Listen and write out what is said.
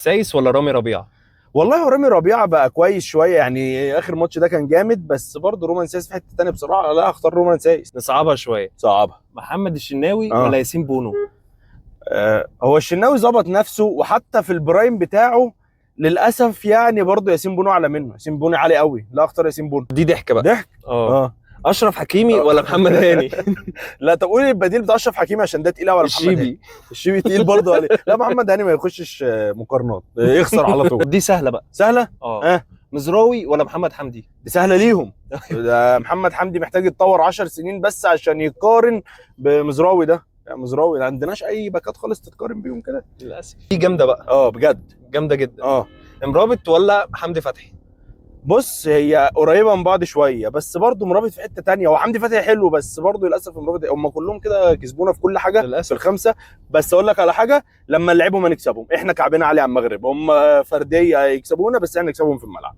سايس ولا رامي ربيعه؟ والله رامي ربيعه بقى كويس شويه، يعني اخر ماتش ده كان جامد، بس برضه رومان سايس في حته ثانيه بصراحه. لا، اختار رومان سايس. نصعبها شويه. صعبها. محمد الشناوي اه ولا ياسين بونو؟ هو الشناوي ظبط نفسه، وحتى في البرايم بتاعه للاسف يعني برضه ياسين بونو اعلى منه. ياسين بونو عالي قوي. لا، اختار ياسين بونو. دي ضحك بقى. ضحك. اه. اه اشرف حكيمي آه. ولا محمد هاني؟ لا، طب قولي البديل بتاع اشرف حكيمي عشان ده تقيل قوي، ولا محمد هاني؟ الشيبي. الشيبي تقيل برضه عليه. لا، محمد هاني ما يخشش مقارنات، يخسر على طول. دي سهله بقى. سهله. اه. مزراوي ولا محمد حمدي؟ دي سهله ليهم. ده محمد حمدي محتاج يتطور 10 سنين بس عشان يقارن بمزراوي ده. يعني مزراوي ما عندناش اي باكات خالص تتقارن بيهم كده للاسف. دي جامده بقى. بجد. جامده جدا. اه امرابط ولا حمدي فتحي؟ بص، هي قريبه من بعض شويه، بس برضه مرابط في حته تانية. هو حمدي فتحي حلو، بس برضه للاسف مرابط هم كلهم كده كسبونا في كل حاجه للأسف. في الخمسه. بس اقول لك على حاجه، لما نلعبهم ما نكسبهم. احنا كعبنا عالي على المغرب، هم فرديه يكسبونا بس احنا نكسبهم في الملعب.